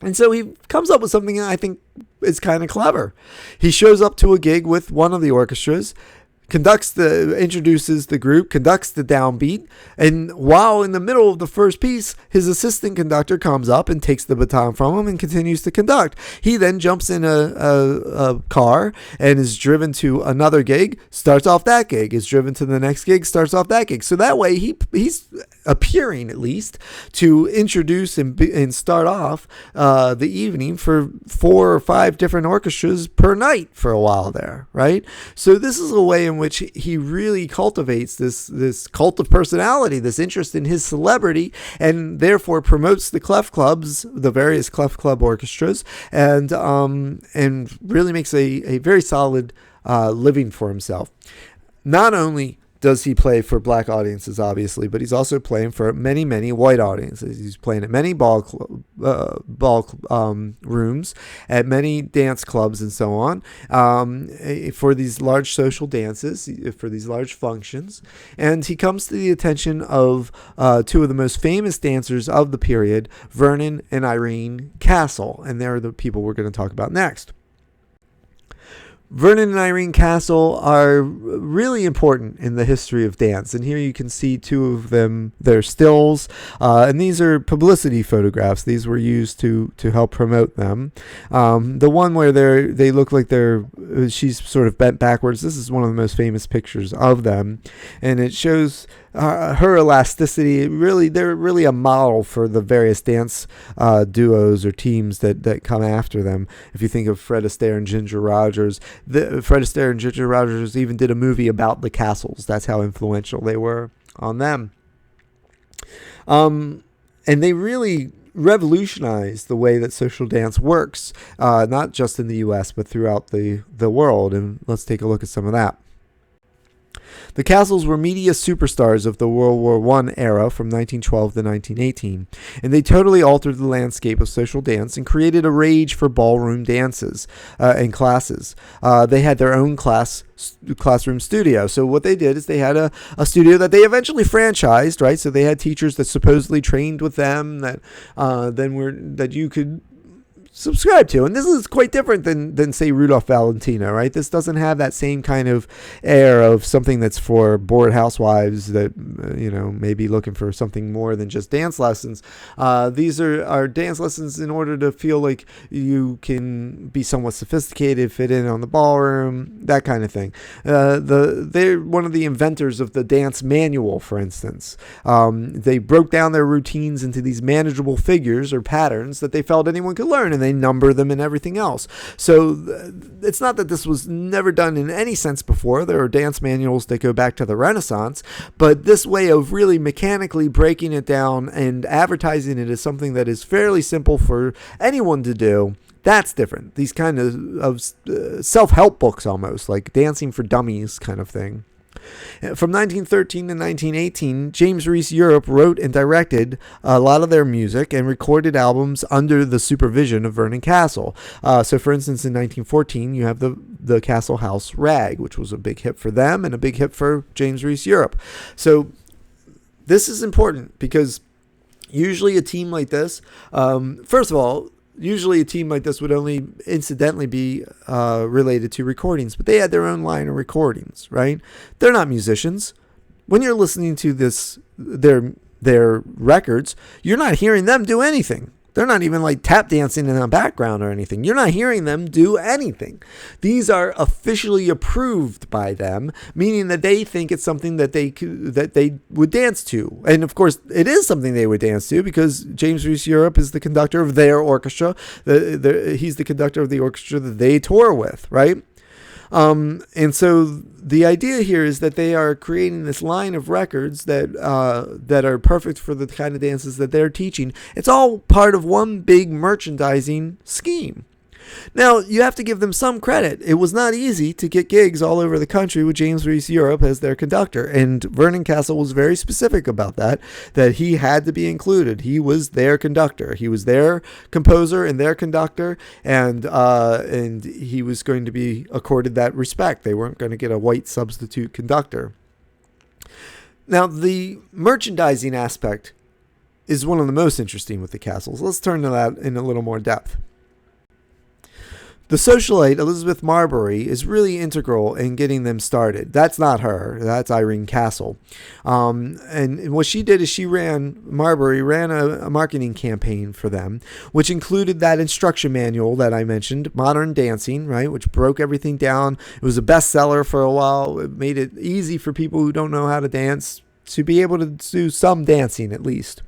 And so he comes up with something that I think is kind of clever. He shows up to a gig with one of the orchestras, introduces the group, conducts the downbeat, and while in the middle of the first piece, his assistant conductor comes up and takes the baton from him and continues to conduct. He then jumps in a car and is driven to another gig, starts off that gig, is driven to the next gig, starts off that gig. So that way he's appearing at least to introduce and start off the evening for 4 or 5 different orchestras per night for a while there, right? So this is a way in which he really cultivates this cult of personality, this interest in his celebrity, and therefore promotes the Clef Clubs, the various Clef Club orchestras, and really makes a very solid living for himself. Not only does he play for black audiences, obviously, but he's also playing for many, many white audiences. He's playing at many ball rooms, at many dance clubs, and so on, for these large social dances, for these large functions. And he comes to the attention of 2 of the most famous dancers of the period, Vernon and Irene Castle, and they're the people we're going to talk about next. Vernon and Irene Castle are really important in the history of dance. And here you can see 2 of them, their stills. And these are publicity photographs. These were used to help promote them. The one where they look like she's sort of bent backwards. This is one of the most famous pictures of them. And it shows her elasticity. They're really a model for the various dance duos or teams that come after them. If you think of Fred Astaire and Ginger Rogers, Fred Astaire and Ginger Rogers even did a movie about the Castles. That's how influential they were on them. And they really revolutionized the way that social dance works, not just in the U.S., but throughout the world. And let's take a look at some of that. The Castles were media superstars of the World War I era from 1912 to 1918, and they totally altered the landscape of social dance and created a rage for ballroom dances and classes. They had their own classroom studio. So what they did is they had a studio that they eventually franchised, right? So they had teachers that supposedly trained with them that that you could subscribe to. And this is quite different than say Rudolph Valentino, right? This doesn't have that same kind of air of something that's for bored housewives that maybe looking for something more than just dance lessons. These are dance lessons in order to feel like you can be somewhat sophisticated, fit in on the ballroom, that kind of thing. They're one of the inventors of the dance manual, for instance. They broke down their routines into these manageable figures or patterns that they felt anyone could learn, and they number them and everything else. So it's not that this was never done in any sense before. There are dance manuals that go back to the Renaissance, but this way of really mechanically breaking it down and advertising it as something that is fairly simple for anyone to do, that's different. These kind of self-help books, almost like Dancing for Dummies kind of thing. From 1913 to 1918, James Reese Europe wrote and directed a lot of their music and recorded albums under the supervision of Vernon Castle. So, for instance, in 1914, you have the Castle House Rag, which was a big hit for them and a big hit for James Reese Europe. So this is important because usually a team like this, first of all, usually a team like this would only incidentally be related to recordings, but they had their own line of recordings, right? They're not musicians. When you're listening to their records, you're not hearing them do anything. They're not even like tap dancing in the background or anything. You're not hearing them do anything. These are officially approved by them, meaning that they think it's something that they would dance to. And of course, it is something they would dance to because James Reese Europe is the conductor of their orchestra. He's the conductor of the orchestra that they tour with, right? And so the idea here is that they are creating this line of records that are perfect for the kind of dances that they're teaching. It's all part of one big merchandising scheme. Now, you have to give them some credit. It was not easy to get gigs all over the country with James Reese Europe as their conductor, and Vernon Castle was very specific about that he had to be included. He was their conductor. He was their composer and their conductor, and he was going to be accorded that respect. They weren't going to get a white substitute conductor. Now, the merchandising aspect is one of the most interesting with the Castles. Let's turn to that in a little more depth. The socialite, Elizabeth Marbury, is really integral in getting them started. That's not her. That's Irene Castle. And what she did is Marbury ran a marketing campaign for them, which included that instruction manual that I mentioned, Modern Dancing, right, which broke everything down. It was a bestseller for a while. It made it easy for people who don't know how to dance to be able to do some dancing at least.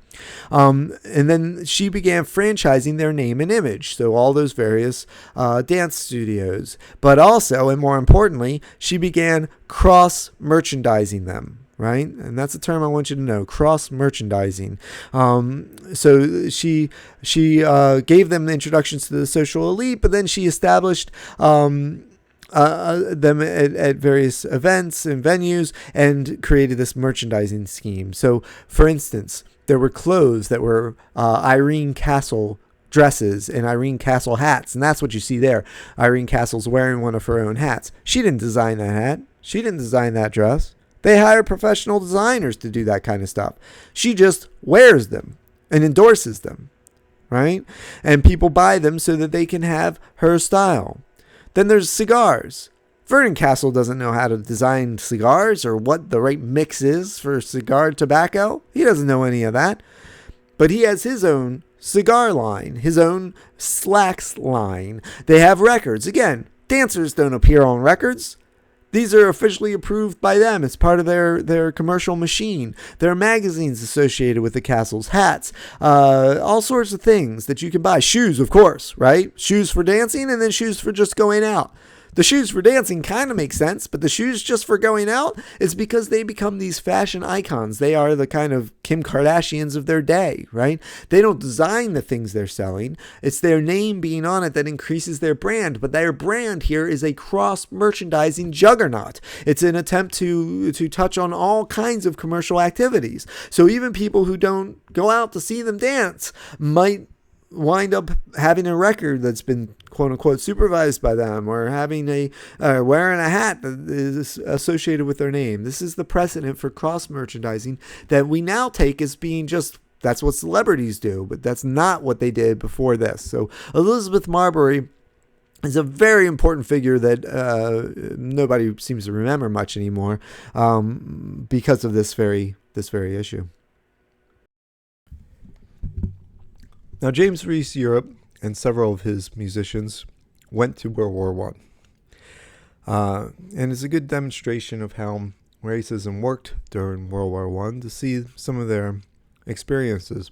And then she began franchising their name and image, so all those various dance studios. But also, and more importantly, she began cross-merchandising them, right? And that's a term I want you to know, cross-merchandising. So she gave them the introductions to the social elite, but then she established them at various events and venues and created this merchandising scheme. So, for instance, there were clothes that were Irene Castle dresses and Irene Castle hats, and that's what you see there. Irene Castle's wearing one of her own hats. She didn't design that hat. She didn't design that dress. They hire professional designers to do that kind of stuff. She just wears them and endorses them, right? And people buy them so that they can have her style. Then there's cigars. Vernon Castle doesn't know how to design cigars or what the right mix is for cigar tobacco. He doesn't know any of that. But he has his own cigar line, his own slacks line. They have records. Again, dancers don't appear on records. These are officially approved by them. It's part of their commercial machine. There are magazines associated with the Castles, hats, all sorts of things that you can buy. Shoes, of course, right? Shoes for dancing and then shoes for just going out. The shoes for dancing kind of make sense, but the shoes just for going out is because they become these fashion icons. They are the kind of Kim Kardashians of their day, right? They don't design the things they're selling. It's their name being on it that increases their brand, but their brand here is a cross-merchandising juggernaut. It's an attempt to touch on all kinds of commercial activities. So even people who don't go out to see them dance might wind up having a record that's been quote unquote supervised by them, or having wearing a hat that is associated with their name. This is the precedent for cross merchandising that we now take as being just that's what celebrities do, but that's not what they did before this. So Elizabeth Marbury is a very important figure that nobody seems to remember much anymore because of this very issue. Now, James Reese Europe and several of his musicians went to World War I. And it's a good demonstration of how racism worked during World War I to see some of their experiences.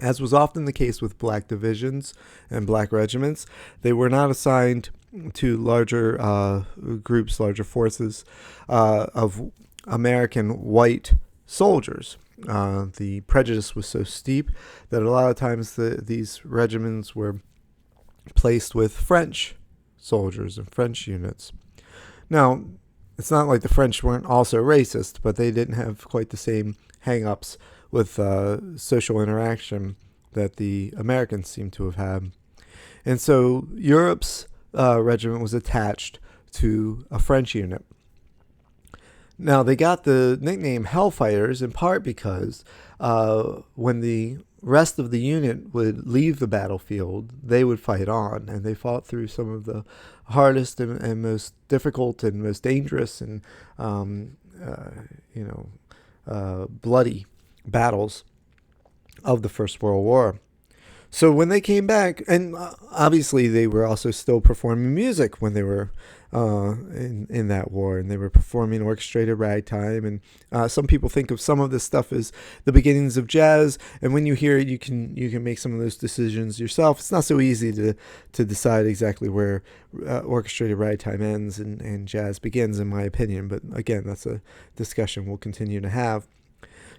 As was often the case with black divisions and black regiments, they were not assigned to larger groups, larger forces of American white soldiers. The prejudice was so steep that a lot of times these regiments were placed with French soldiers and French units. Now, it's not like the French weren't also racist, but they didn't have quite the same hang-ups with social interaction that the Americans seem to have had. And so Europe's regiment was attached to a French unit. Now, they got the nickname Hellfighters in part because when the rest of the unit would leave the battlefield, they would fight on, and they fought through some of the hardest and most difficult and most dangerous and bloody battles of the First World War. So when they came back, and obviously they were also still performing music when they were in that war, and they were performing orchestrated ragtime, and some people think of some of this stuff as the beginnings of jazz, and when you hear it, you can make some of those decisions yourself. It's not so easy to decide exactly where orchestrated ragtime ends and jazz begins, in my opinion, but again, that's a discussion we'll continue to have.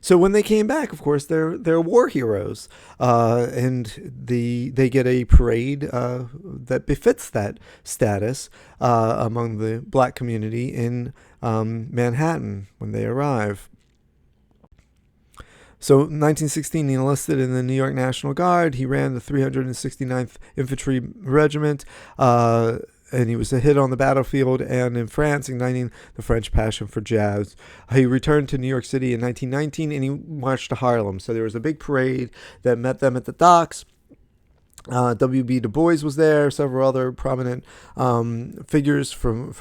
So when they came back, of course, they're war heroes, and they get a parade that befits that status among the black community in Manhattan when they arrive. So in 1916, he enlisted in the New York National Guard. He ran the 369th Infantry Regiment, and he was a hit on the battlefield and in France, igniting the French passion for jazz. He returned to New York City in 1919, and he marched to Harlem. So there was a big parade that met them at the docks. W.B. Du Bois was there. Several other prominent figures from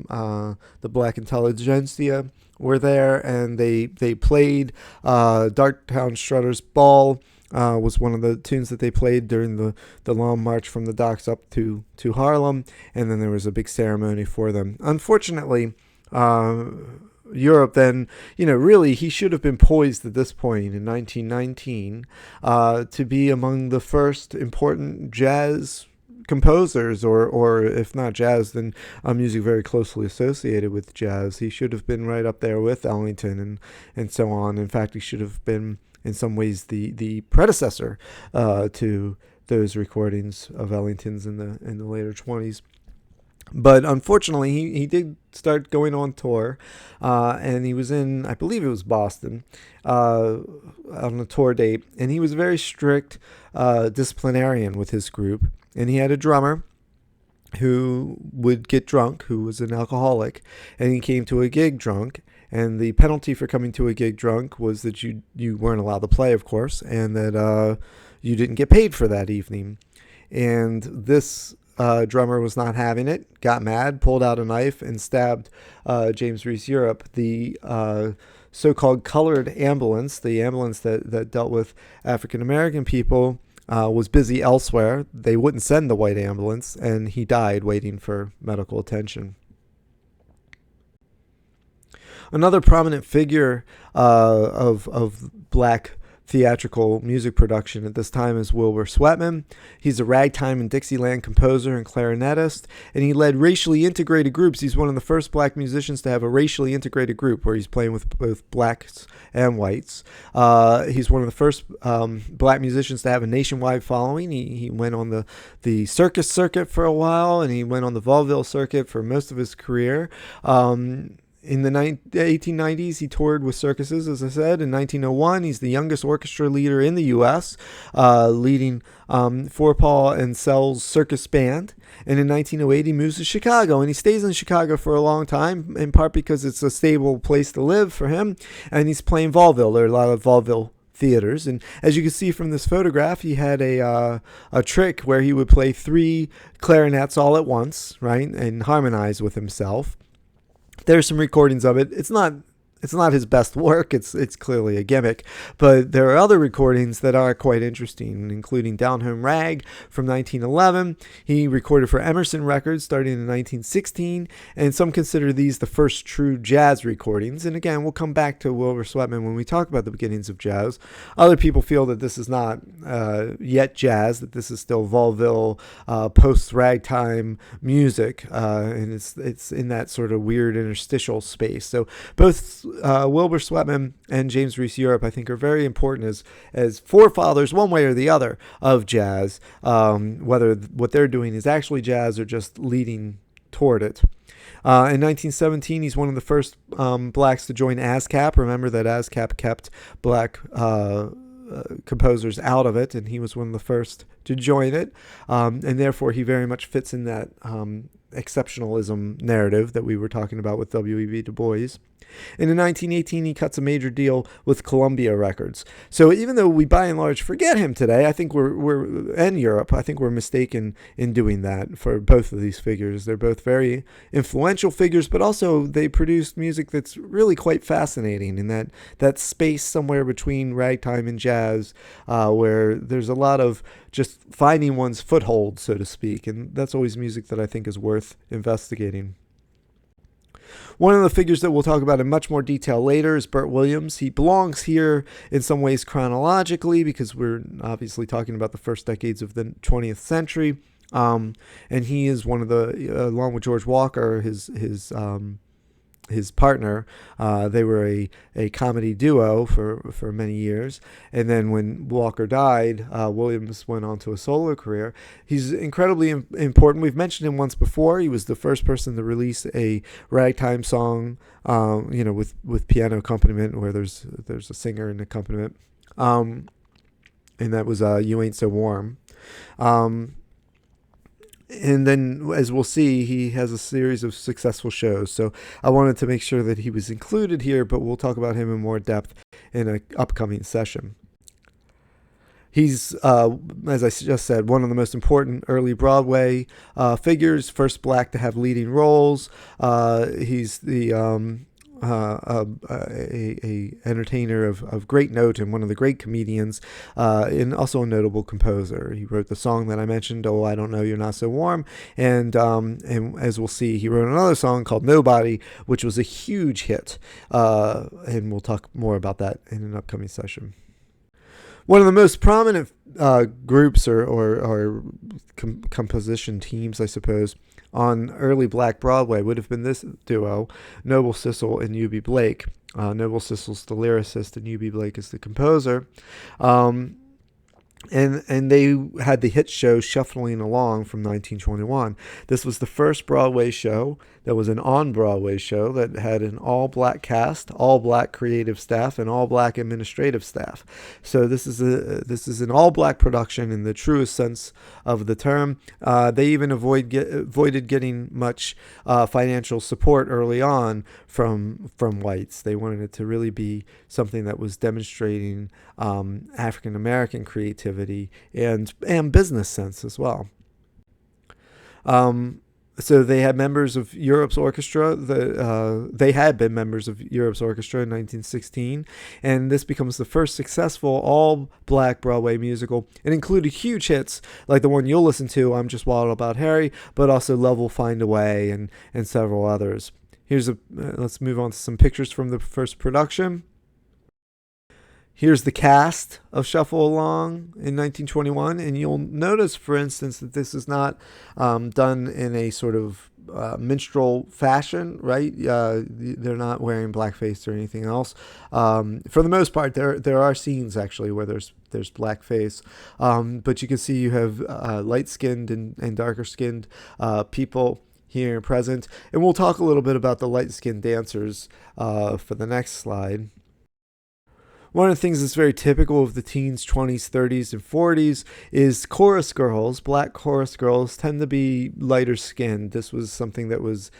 the black intelligentsia were there, and they played Darktown Strutter's Ball. Was one of the tunes that they played during the long march from the docks up to Harlem, and then there was a big ceremony for them. Unfortunately, Europe then, really he should have been poised at this point in 1919 to be among the first important jazz composers, or if not jazz, then music very closely associated with jazz. He should have been right up there with Ellington and so on. In fact, he should have been in some ways the predecessor to those recordings of Ellington's in the later 20s. But unfortunately, he did start going on tour, and he was in, I believe it was Boston, on a tour date, and he was a very strict disciplinarian with his group, and he had a drummer who would get drunk, who was an alcoholic, and he came to a gig drunk, and the penalty for coming to a gig drunk was that you weren't allowed to play, of course, and that you didn't get paid for that evening. And this drummer was not having it, got mad, pulled out a knife, and stabbed James Reese Europe. The so-called colored ambulance, the ambulance that dealt with African-American people, was busy elsewhere. They wouldn't send the white ambulance, and he died waiting for medical attention. Another prominent figure of black theatrical music production at this time is Wilbur Sweatman. He's a ragtime and Dixieland composer and clarinetist, and he led racially integrated groups. He's one of the first black musicians to have a racially integrated group where he's playing with both blacks and whites. He's one of the first black musicians to have a nationwide following. He went on the circus circuit for a while, and he went on the Vaudeville circuit for most of his career. In the 1890s, he toured with circuses, as I said. In 1901, he's the youngest orchestra leader in the U.S., leading Forepaugh and Sell's Circus Band. And in 1908, he moves to Chicago, and he stays in Chicago for a long time, in part because it's a stable place to live for him, and he's playing vaudeville. There are a lot of vaudeville theaters, and as you can see from this photograph, he had a trick where he would play 3 clarinets all at once, right, and harmonize with himself. There's some recordings of it. It's not his best work. It's clearly a gimmick, but there are other recordings that are quite interesting, including Down Home Rag from 1911. He recorded for Emerson Records starting in 1916, and some consider these the first true jazz recordings. And again, we'll come back to Wilbur Sweatman when we talk about the beginnings of jazz. Other people feel that this is not yet jazz, that this is still vaudeville, post-ragtime music, and it's in that sort of weird interstitial space. So both Wilbur Sweatman and James Reese Europe, I think, are very important as forefathers, one way or the other, of jazz, whether what they're doing is actually jazz or just leading toward it. In 1917, he's one of the first blacks to join ASCAP. Remember that ASCAP kept black composers out of it, and he was one of the first to join it, and therefore he very much fits in that exceptionalism narrative that we were talking about with W.E.B. Du Bois. And in 1918, he cuts a major deal with Columbia Records. So even though we by and large forget him today, I think and Europe, I think we're mistaken in doing that for both of these figures. They're both very influential figures, but also they produced music that's really quite fascinating in that space somewhere between ragtime and jazz, where there's a lot of just finding one's foothold, so to speak. And that's always music that I think is worth investigating. One of the figures that we'll talk about in much more detail later is Bert Williams. He belongs here in some ways chronologically because we're obviously talking about the first decades of the 20th century. And he is one of the, along with George Walker, his partner. They were a comedy duo for many years. And then when Walker died, Williams went on to a solo career. He's incredibly important. We've mentioned him once before. He was the first person to release a ragtime song, with piano accompaniment where there's a singer and accompaniment. And that was You Ain't So Warm. And then, as we'll see, he has a series of successful shows. So I wanted to make sure that he was included here, but we'll talk about him in more depth in an upcoming session. He's, as I just said, one of the most important early Broadway figures, first black to have leading roles. He's the a entertainer of great note and one of the great comedians, and also a notable composer. He wrote the song that I mentioned, "Oh, I Don't Know You're Not So Warm," and as we'll see, he wrote another song called "Nobody," which was a huge hit, and we'll talk more about that in an upcoming session. One of the most prominent groups or composition teams, I suppose, on early Black Broadway would have been this duo, Noble Sissle and Eubie Blake. Noble Sissle's the lyricist and Eubie Blake is the composer. And they had the hit show Shuffling Along from 1921. This was the first Broadway show that was an on-Broadway show that had an all-black cast, all-black creative staff, and all-black administrative staff. So this is an all-black production in the truest sense of the term. They even avoided getting much financial support early on from whites. They wanted it to really be something that was demonstrating African-American creativity and business sense as well. So they had members of Europe's orchestra. They had been members of Europe's orchestra in 1916, and this becomes the first successful all-black Broadway musical. It included huge hits like the one you'll listen to, "I'm Just Wild About Harry," but also "Love Will Find a Way" and several others. Let's move on to some pictures from the first production. Here's the cast of Shuffle Along in 1921, and you'll notice, for instance, that this is not done in a sort of minstrel fashion, right? They're not wearing blackface or anything else. For the most part, there are scenes actually where there's blackface, but you can see you have light-skinned and darker-skinned people here present, and we'll talk a little bit about the light-skinned dancers for the next slide. One of the things that's very typical of the teens, 20s, 30s, and 40s is chorus girls. Black chorus girls tend to be lighter skinned. This was something that was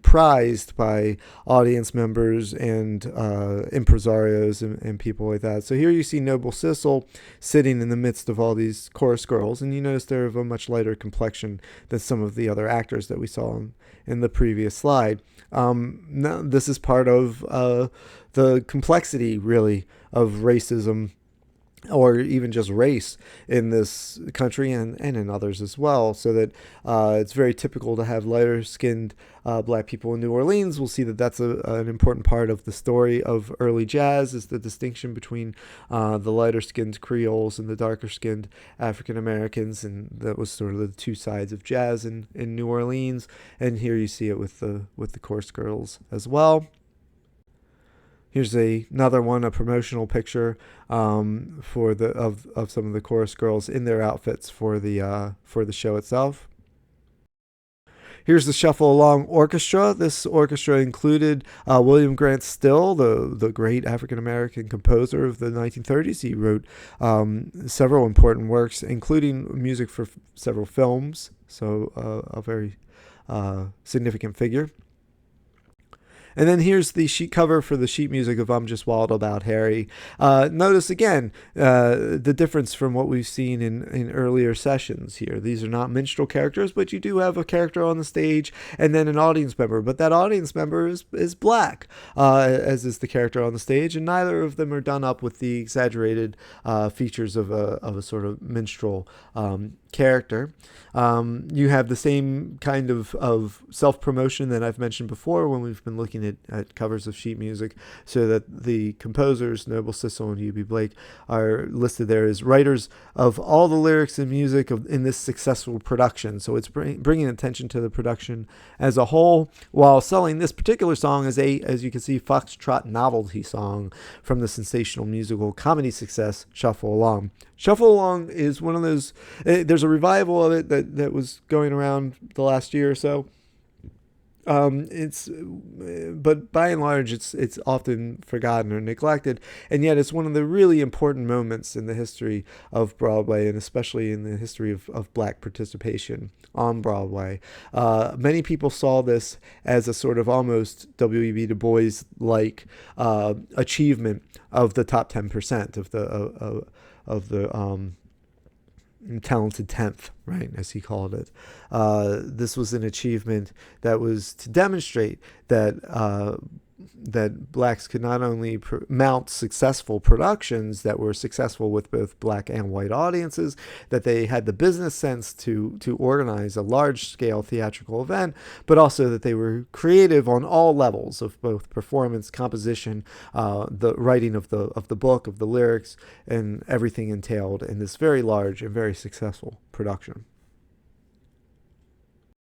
prized by audience members and impresarios and people like that. So here you see Noble Sissel sitting in the midst of all these chorus girls, and you notice they're of a much lighter complexion than some of the other actors that we saw in the previous slide. Now, this is part of the complexity, really, of racism, or even just race in this country and in others as well, so that it's very typical to have lighter-skinned black people in New Orleans. We'll see that that's an important part of the story of early jazz, is the distinction between the lighter-skinned Creoles and the darker-skinned African Americans, and that was sort of the two sides of jazz in New Orleans. And here you see it with the chorus girls as well. Here's another one, a promotional picture for of some of the chorus girls in their outfits for the show itself. Here's the Shuffle Along Orchestra. This orchestra included William Grant Still, the great African-American composer of the 1930s. He wrote several important works, including music for several films, so a very significant figure. And then here's the sheet cover for the sheet music of I'm Just Wild About Harry. Notice again the difference from what we've seen in earlier sessions here. These are not minstrel characters, but you do have a character on the stage and then an audience member. But that audience member is black, as is the character on the stage, and neither of them are done up with the exaggerated features of a sort of minstrel character. You have the same kind of self-promotion that I've mentioned before when we've been looking at covers of sheet music, so that the composers, Noble Sissel and U.B. Blake, are listed there as writers of all the lyrics and music in this successful production. So it's bringing attention to the production as a whole, while selling this particular song as you can see, foxtrot novelty song from the sensational musical comedy success Shuffle Along. Shuffle Along is one of those, there's a revival of it that was going around the last year or so. But by and large, it's often forgotten or neglected, and yet it's one of the really important moments in the history of Broadway, and especially in the history of black participation on Broadway. Many people saw this as a sort of almost W.E.B. Du Bois-like achievement of the top 10% of the talented 10th, right, as he called it. This was an achievement that was to demonstrate that blacks could not only mount successful productions that were successful with both black and white audiences, that they had the business sense to organize a large-scale theatrical event, but also that they were creative on all levels of both performance, composition, the writing of the book, of the lyrics, and everything entailed in this very large and very successful production.